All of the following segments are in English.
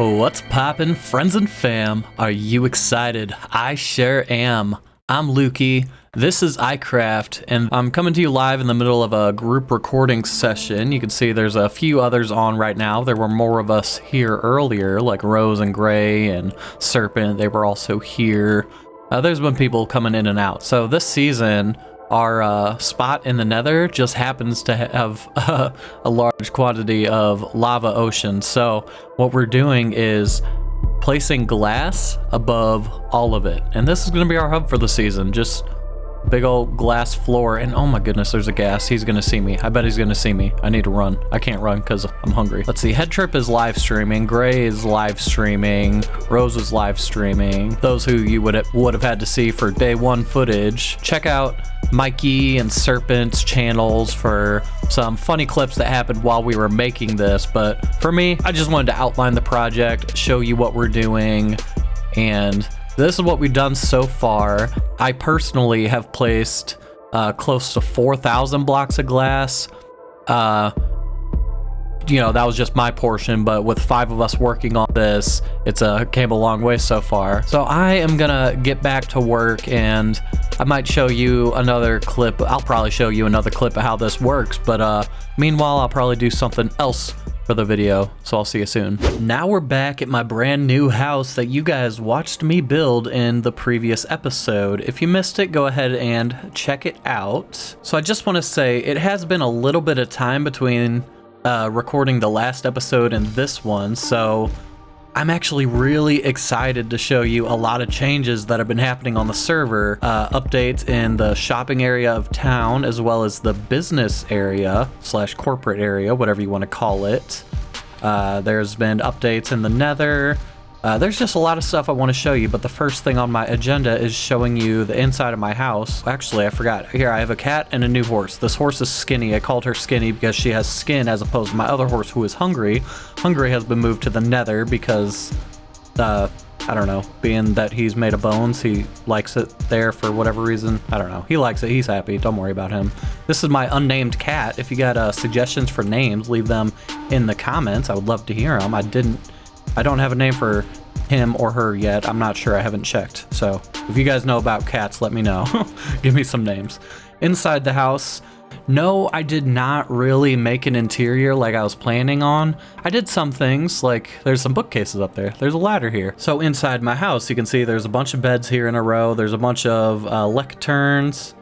What's poppin', friends and fam? Are you excited? I sure am. I'm Lukey. This is iCraft, and I'm coming to you live in the middle of a group recording session. You can see there's a few others on right now. There were more of us here earlier, like Rose and Gray and Serpent. They were also here. There's been people coming in and out. So this season, our spot in the Nether just happens to have a large quantity of lava ocean. So what we're doing is placing glass above all of it. And this is going to be our hub for the season. Just big old glass floor. And oh my goodness, there's a ghast. He's going to see me. I bet he's going to see me. I need to run. I can't run because I'm hungry. Let's see. Head Trip is live streaming. Gray is live streaming. Rose is live streaming. Those who you would have had to see for day one footage. Check out Mikey and Serpent's channels for some funny clips that happened while we were making this. But for me, I just wanted to outline the project, show you what we're doing, and this is what we've done so far. I personally have placed close to 4,000 blocks of glass. You know, that was just my portion, but with 5 of us working on this, it's came a long way so far. So I am gonna get back to work, and I might show you another clip. I'll probably show you another clip of how this works, but meanwhile, I'll probably do something else for the video, so I'll see you soon. Now we're back at my brand new house that you guys watched me build in the previous episode. If you missed it, go ahead and check it out. So I just want to say, it has been a little bit of time between recording the last episode and this one, so I'm actually really excited to show you a lot of changes that have been happening on the server. Updates in the shopping area of town, as well as the business area / corporate area, whatever you want to call it. There's been updates in the Nether. There's just a lot of stuff I want to show you, but the first thing on my agenda is showing you the inside of my house. Actually, I forgot. Here, I have a cat and a new horse. This horse is Skinny. I called her Skinny because she has skin, as opposed to my other horse, who is Hungry. Hungry has been moved to the Nether because, I don't know, being that he's made of bones, he likes it there for whatever reason. I don't know. He likes it. He's happy. Don't worry about him. This is my unnamed cat. If you got suggestions for names, leave them in the comments. I would love to hear them. I don't have a name for him or her yet. I'm not sure. I haven't checked. So if you guys know about cats, let me know. Give me some names. Inside the house, no, I did not really make an interior like I was planning on. I did some things, like there's some bookcases up there. There's a ladder here. So inside my house, you can see there's a bunch of beds here in a row. There's a bunch of lecterns.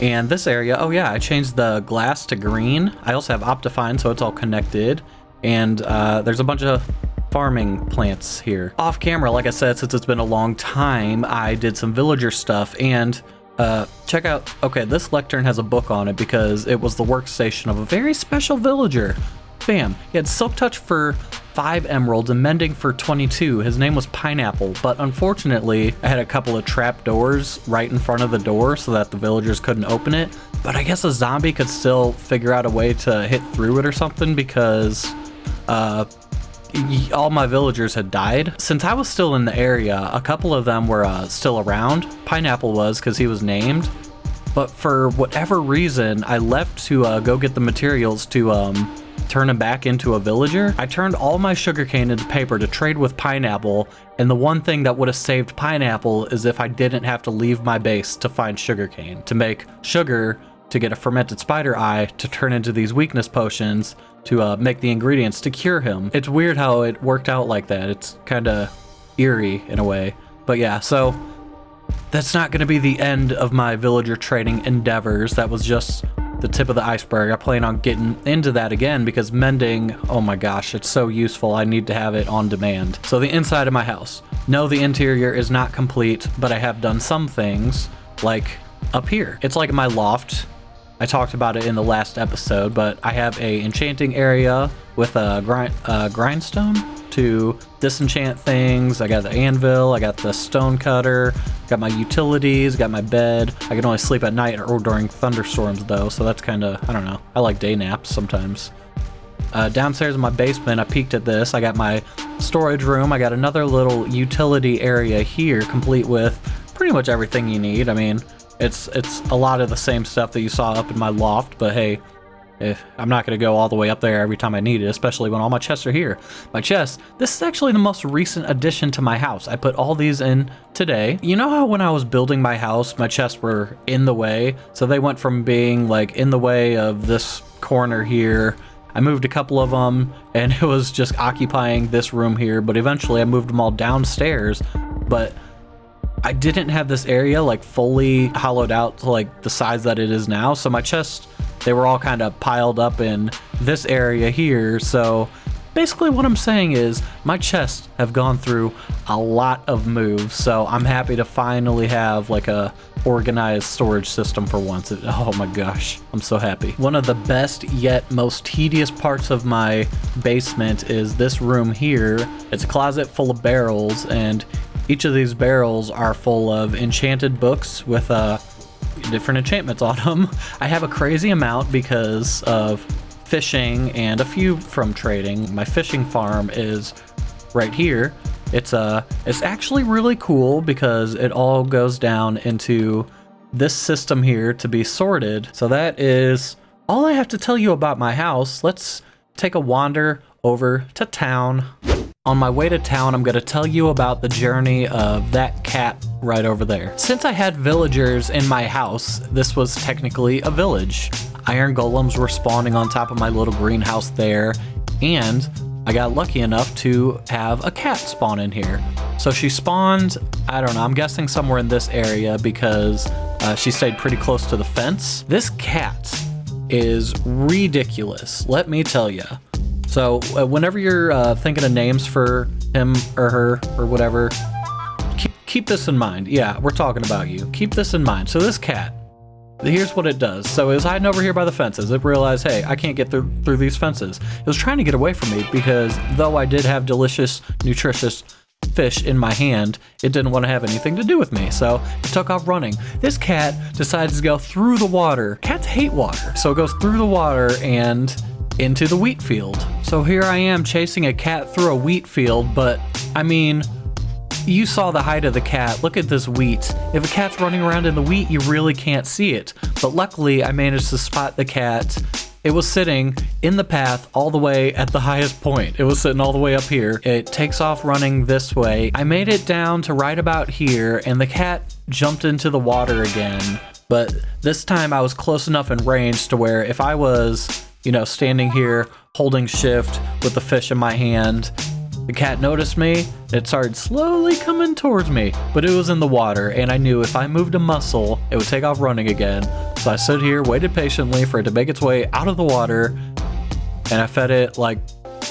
And this area, oh yeah, I changed the glass to green. I also have Optifine, so it's all connected. And there's a bunch of farming plants here. Off camera, like I said, since it's been a long time, I did some villager stuff, and check out, okay, this lectern has a book on it because it was the workstation of a very special villager. Bam, he had Silk Touch for 5 emeralds and Mending for 22. His name was Pineapple, but unfortunately, I had a couple of trap doors right in front of the door so that the villagers couldn't open it, but I guess a zombie could still figure out a way to hit through it or something because, all my villagers had died. Since I was still in the area, a couple of them were still around. Pineapple was, because he was named. But for whatever reason, I left to go get the materials to turn him back into a villager. I turned all my sugarcane into paper to trade with Pineapple, and the one thing that would have saved Pineapple is if I didn't have to leave my base to find sugarcane, to make sugar, to get a fermented spider eye, to turn into these weakness potions, to make the ingredients to cure him. It's weird how it worked out like that. It's kind of eerie in a way. But yeah, so that's not going to be the end of my villager trading endeavors. That was just the tip of the iceberg. I plan on getting into that again because Mending, oh my gosh, it's so useful. I need to have it on demand. So the inside of my house. No, the interior is not complete, but I have done some things, like up here. It's like my loft. I talked about it in the last episode, but I have a enchanting area with a grindstone to disenchant things. I got the anvil, I got the stone cutter, got my utilities, got my bed. I can only sleep at night or during thunderstorms though, so that's kind of, I don't know. I like day naps sometimes. Downstairs in my basement, I peeked at this. I got my storage room. I got another little utility area here, complete with pretty much everything you need. I mean, it's a lot of the same stuff that you saw up in my loft, but hey, I'm not going to go all the way up there every time I need it, especially when all my chests are here. My chest, this is actually the most recent addition to my house. I put all these in today. You know how when I was building my house, my chests were in the way? So they went from being like in the way of this corner here. I moved a couple of them and it was just occupying this room here, but eventually I moved them all downstairs. But I didn't have this area like fully hollowed out to like the size that it is now. So my chests, they were all kind of piled up in this area here. So basically what I'm saying is my chests have gone through a lot of moves. So I'm happy to finally have like a organized storage system for once. Oh my gosh, I'm so happy. One of the best yet most tedious parts of my basement is this room here. It's a closet full of barrels, and each of these barrels are full of enchanted books with different enchantments on them. I have a crazy amount because of fishing and a few from trading. My fishing farm is right here. It's actually really cool because it all goes down into this system here to be sorted. So that is all I have to tell you about my house. Let's take a wander over to town. On my way to town, I'm going to tell you about the journey of that cat right over there. Since I had villagers in my house, this was technically a village. Iron golems were spawning on top of my little greenhouse there, and I got lucky enough to have a cat spawn in here. So she spawned, I don't know, I'm guessing somewhere in this area because she stayed pretty close to the fence. This cat is ridiculous, let me tell you. So whenever you're thinking of names for him or her or whatever, keep this in mind. Yeah, we're talking about you. Keep this in mind. So this cat, here's what it does. So it was hiding over here by the fences. It realized, hey, I can't get through these fences. It was trying to get away from me because though I did have delicious, nutritious fish in my hand, it didn't want to have anything to do with me. So it took off running. This cat decides to go through the water. Cats hate water. So it goes through the water and into the wheat field. So here I am chasing a cat through a wheat field, but I mean, you saw the height of the cat. Look at this wheat. If a cat's running around in the wheat, you really can't see it. But luckily, I managed to spot the cat. It was sitting in the path all the way at the highest point. It was sitting all the way up here. It takes off running this way. I made it down to right about here, and the cat jumped into the water again. But this time I was close enough in range to where if I was, you know, standing here holding shift with the fish in my hand, the cat noticed me. It started slowly coming towards me, but it was in the water, and I knew if I moved a muscle, it would take off running again. So I stood here, waited patiently for it to make its way out of the water, and I fed it like,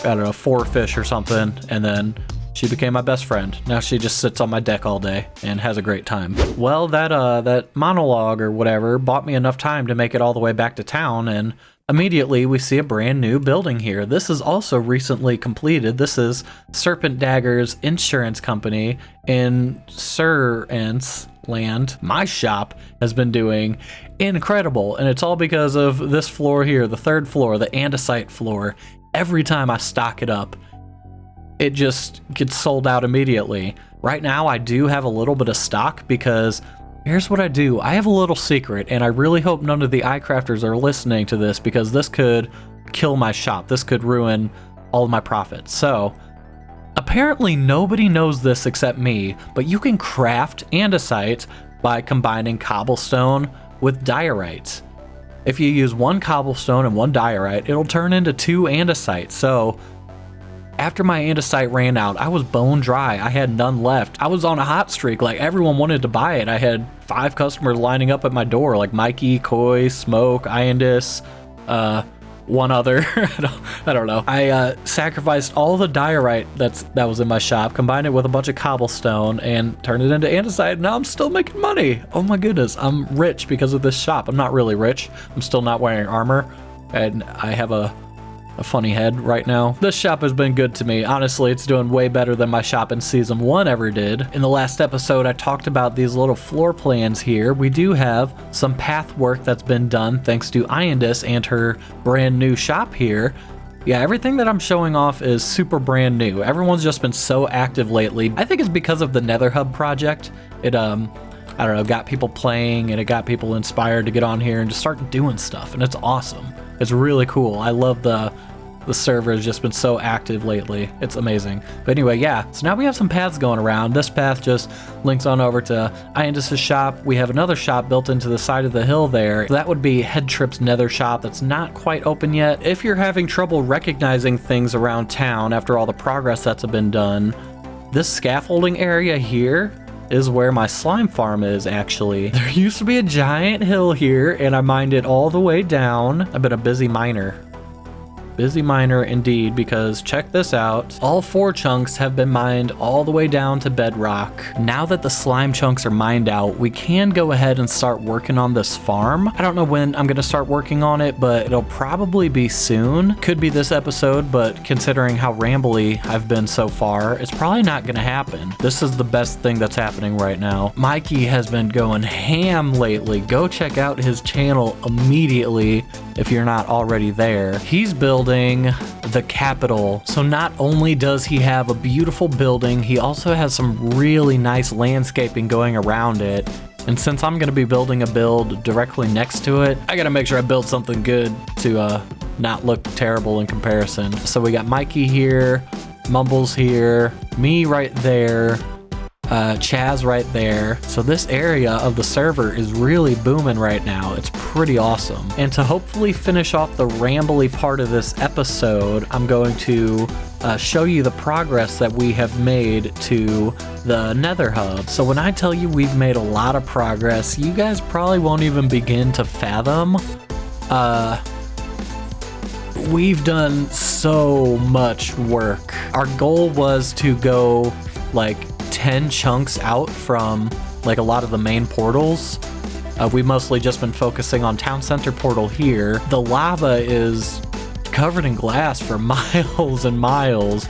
I don't know, 4 fish or something, and then she became my best friend. Now she just sits on my deck all day and has a great time. Well, that monologue or whatever bought me enough time to make it all the way back to town, and immediately we see a brand new building here. This is also recently completed. This is Serpent Dagger's insurance company in Surance Land. My shop has been doing incredible, and it's all because of this floor here, the 3rd floor, the andesite floor. Every time I stock it up, it just gets sold out immediately. Right now, I do have a little bit of stock because here's what I do. I have a little secret, and I really hope none of the iCrafters are listening to this because this could kill my shop. This could ruin all of my profits. So apparently nobody knows this except me, but you can craft andesite by combining cobblestone with diorite. If you use 1 cobblestone and 1 diorite, it'll turn into 2 andesite. So after my andesite ran out, I was bone dry. I had none left. I was on a hot streak. Like, everyone wanted to buy it. I had 5 customers lining up at my door, like Mikey, Koi, Smoke, Iandis, one other. I don't know. I sacrificed all the diorite that was in my shop, combined it with a bunch of cobblestone, and turned it into andesite. Now I'm still making money. Oh my goodness. I'm rich because of this shop. I'm not really rich. I'm still not wearing armor, and I have a funny head right now. This shop has been good to me. Honestly, it's doing way better than my shop in Season 1 ever did. In the last episode, I talked about these little floor plans here. We do have some path work that's been done thanks to Iandis and her brand new shop here. Yeah, everything that I'm showing off is super brand new. Everyone's just been so active lately. I think it's because of the Nether Hub project. It, I don't know, got people playing, and it got people inspired to get on here and just start doing stuff, and it's awesome. It's really cool. I love the server has just been so active lately. It's amazing. But anyway, yeah, so now we have some paths going around. This path just links on over to Iandis' shop. We have another shop built into the side of the hill there. That would be Headtrip's nether shop that's not quite open yet. If you're having trouble recognizing things around town after all the progress that's been done, this scaffolding area here is where my slime farm is, actually. There used to be a giant hill here, and I mined it all the way down. I've been a busy miner. Busy miner indeed, because check this out. All 4 chunks have been mined all the way down to bedrock. Now that the slime chunks are mined out, we can go ahead and start working on this farm. I don't know when I'm gonna start working on it, but it'll probably be soon. Could be this episode, but considering how rambly I've been so far, it's probably not gonna happen. This is the best thing that's happening right now. Mikey has been going ham lately. Go check out his channel immediately if you're not already there. He's building the Capitol. So not only does he have a beautiful building, he also has some really nice landscaping going around it. And since I'm going to be building a build directly next to it, I got to make sure I build something good to not look terrible in comparison. So we got Mikey here, Mumbles here, me right there, Chaz right there. So this area of the server is really booming right now. It's pretty awesome. And to hopefully finish off the rambly part of this episode, I'm going to show you the progress that we have made to the Nether Hub. So when I tell you we've made a lot of progress, you guys probably won't even begin to fathom. We've done so much work. Our goal was to go like 10 chunks out from like a lot of the main portals. We've mostly just been focusing on town center portal here. The lava is covered in glass for miles and miles.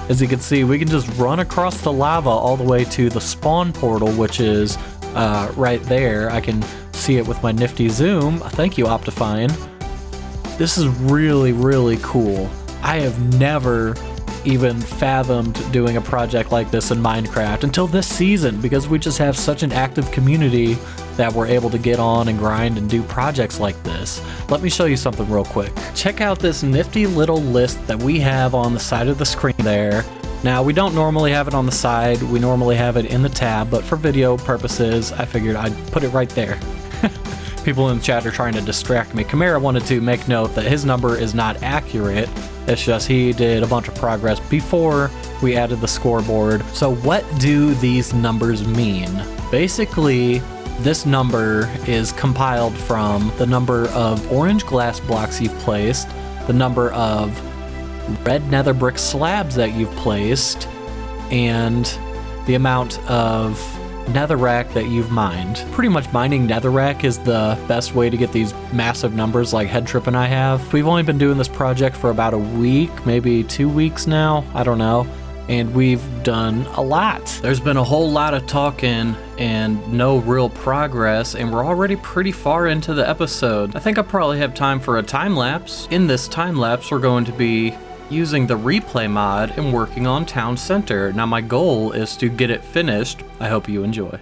As you can see, we can just run across the lava all the way to the spawn portal, which is right there. I can see it with my nifty zoom. Thank you, Optifine. This is really, really cool. I have never even fathomed doing a project like this in Minecraft until this season, because we just have such an active community that we're able to get on and grind and do projects like this. Let me show you something real quick. Check out this nifty little list that we have on the side of the screen there. Now, we don't normally have it on the side, we normally have it in the tab, but for video purposes, I figured I'd put it right there. People in the chat are trying to distract me. Chimera wanted to make note that his number is not accurate. It's just he did a bunch of progress before we added the scoreboard. So what do these numbers mean? Basically, this number is compiled from the number of orange glass blocks you've placed, the number of red nether brick slabs that you've placed, and the amount of netherrack that you've mined. Pretty much mining netherrack is the best way to get these massive numbers like Headtrip and I have. We've only been doing this project for about a week, maybe 2 weeks now, I don't know, and we've done a lot. There's been a whole lot of talking and no real progress, and we're already pretty far into the episode. I think I'll probably have time for a time lapse. In this time lapse, we're going to be using the replay mod and working on Town Center. Now my goal is to get it finished. I hope you enjoy.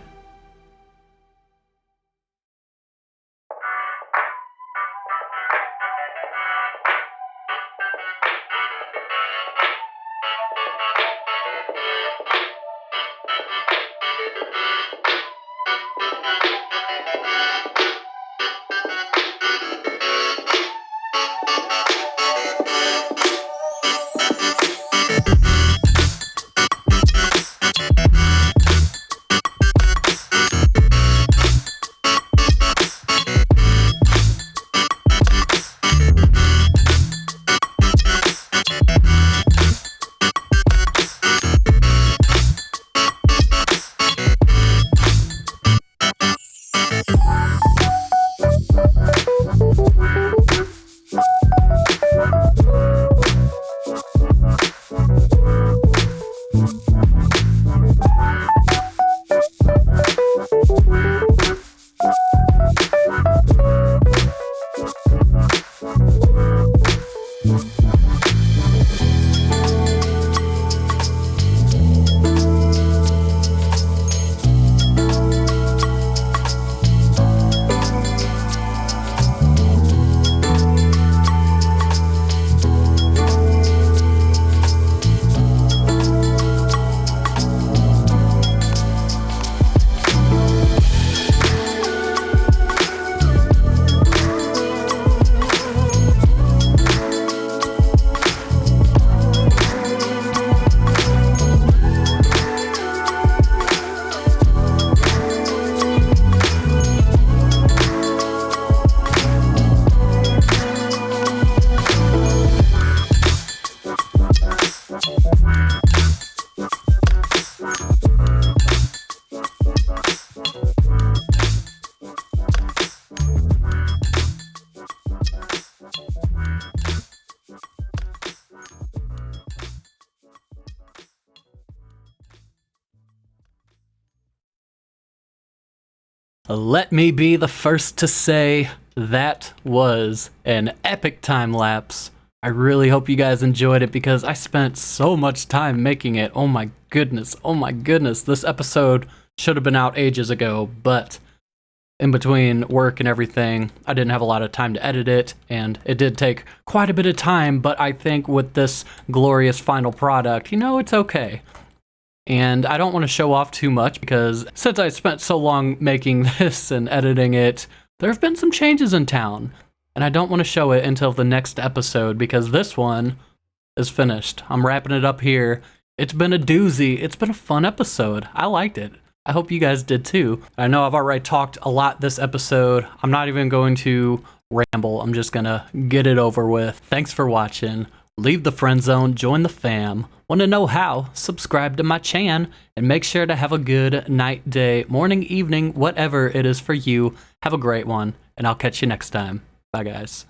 Let me be the first to say that was an epic time lapse. I really hope you guys enjoyed it because I spent so much time making it. Oh my goodness. This episode should have been out ages ago, but in between work and everything, I didn't have a lot of time to edit it, and it did take quite a bit of time, but I think with this glorious final product, it's okay. And I don't want to show off too much because since I spent so long making this and editing it, there have been some changes in town. And I don't want to show it until the next episode because this one is finished. I'm wrapping it up here. It's been a doozy. It's been a fun episode. I liked it. I hope you guys did too. I know I've already talked a lot this episode. I'm not even going to ramble. I'm just gonna get it over with. Thanks for watching. Leave the friend zone, join the fam. Want to know how? Subscribe to my chan and make sure to have a good night, day, morning, evening, whatever it is for you. Have a great one, and I'll catch you next time. Bye, guys.